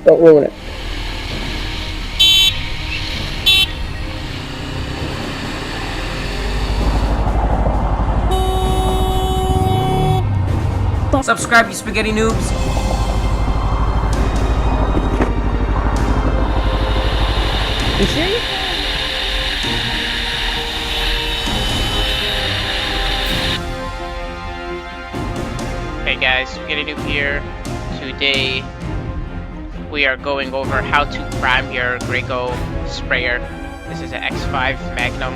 Don't ruin it. Subscribe, you spaghetti noobs. You serious? Hey guys, SpaghettiNoob here. Today we are going over how to prime your Graco sprayer. This is an X5 Magnum.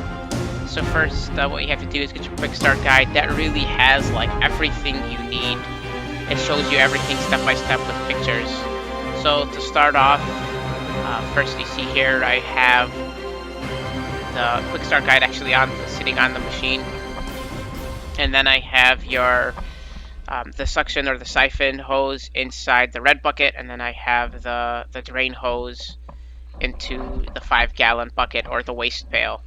So first, what you have to do is get your quick start guide. That really has like everything you need. It shows you everything step by step with pictures. So to start off, first you see here I have the quick start guide actually sitting on the machine, and then I have your the suction or the siphon hose inside the red bucket, and then I have the drain hose into the 5-gallon bucket or the waste pail.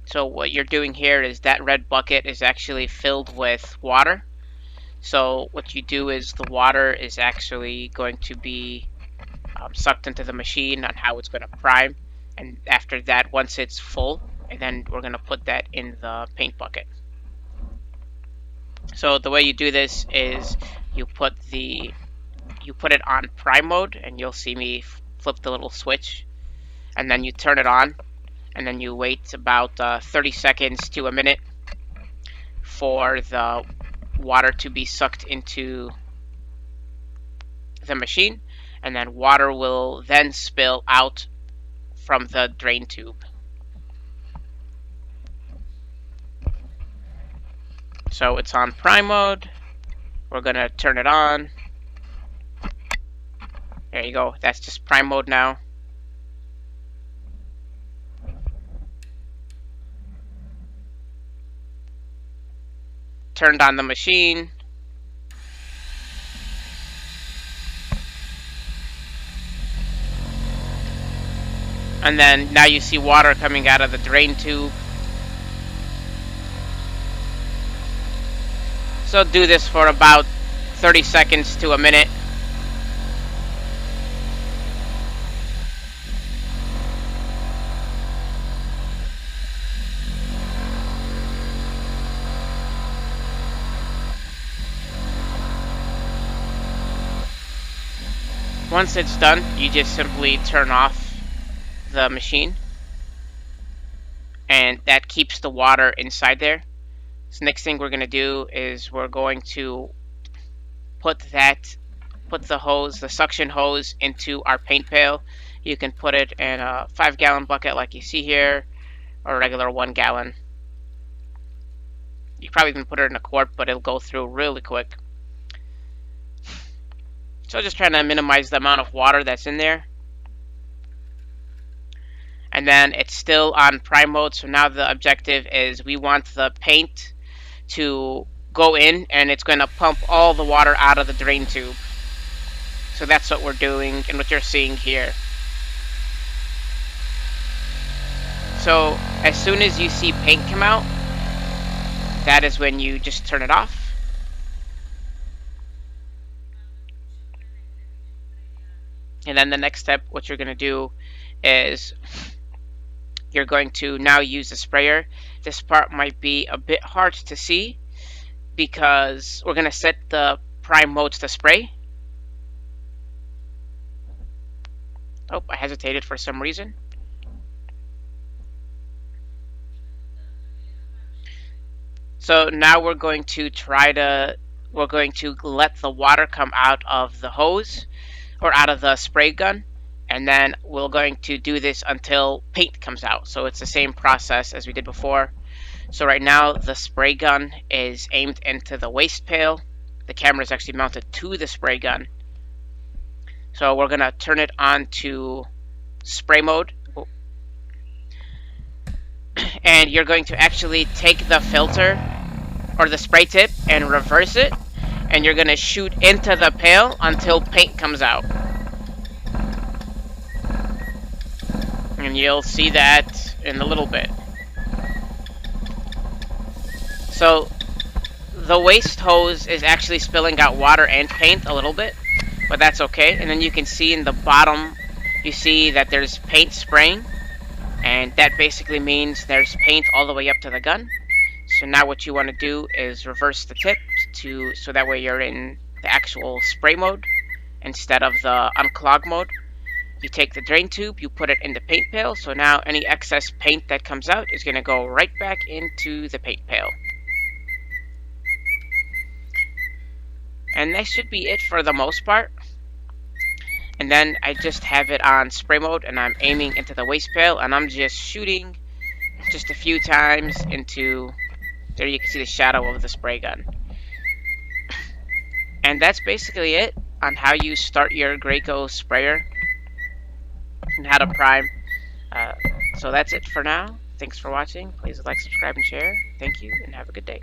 So what you're doing here is that red bucket is actually filled with water. So what you do is the water is actually going to be sucked into the machine on how it's going to prime, and after that, once it's full, and then we're going to put that in the paint bucket. So the way you do this is you put it on prime mode, and you'll see me flip the little switch, and then you turn it on, and then you wait about 30 seconds to a minute for the water to be sucked into the machine, and then water will then spill out from the drain tube. So it's on prime mode. We're gonna turn it on. There you go. That's just prime mode now. Turned on the machine. And then now you see water coming out of the drain tube. So do this for about 30 seconds to a minute. Once it's done, you just simply turn off the machine, and that keeps the water inside there. So next thing we're going to do is we're going to put the suction hose into our paint pail. You can put it in a 5-gallon bucket like you see here, or a regular 1-gallon. You probably can put it in a quart, but it'll go through really quick. So just trying to minimize the amount of water that's in there. And then it's still on prime mode, so now the objective is we want the paint to go in, and it's going to pump all the water out of the drain tube. So that's what we're doing and what you're seeing here. So as soon as you see paint come out, that is when you just turn it off. And then the next step, what you're going to do is you're going to now use the sprayer. This part might be a bit hard to see because we're going to set the prime mode to spray. Oh, I hesitated for some reason. So now we're going to let the water come out of the hose or out of the spray gun, and then we're going to do this until paint comes out. So it's the same process as we did before. So right now the spray gun is aimed into the waste pail. The camera is actually mounted to the spray gun. So we're gonna turn it on to spray mode, and you're going to actually take the filter or the spray tip and reverse it, and you're gonna shoot into the pail until paint comes out. And you'll see that in a little bit. So the waste hose is actually spilling out water and paint a little bit, but that's okay. And then you can see in the bottom, you see that there's paint spraying, and that basically means there's paint all the way up to the gun. So now what you want to do is reverse the tip so that way you're in the actual spray mode instead of the unclog mode. You take the drain tube, you put it in the paint pail, so now any excess paint that comes out is going to go right back into the paint pail. And that should be it for the most part. And then I just have it on spray mode, and I'm aiming into the waste pail, and I'm just shooting just a few times into... There you can see the shadow of the spray gun. And that's basically it on how you start your Graco sprayer and how to prime. So that's it for now. Thanks for watching. Please like, subscribe, and share. Thank you, and have a good day.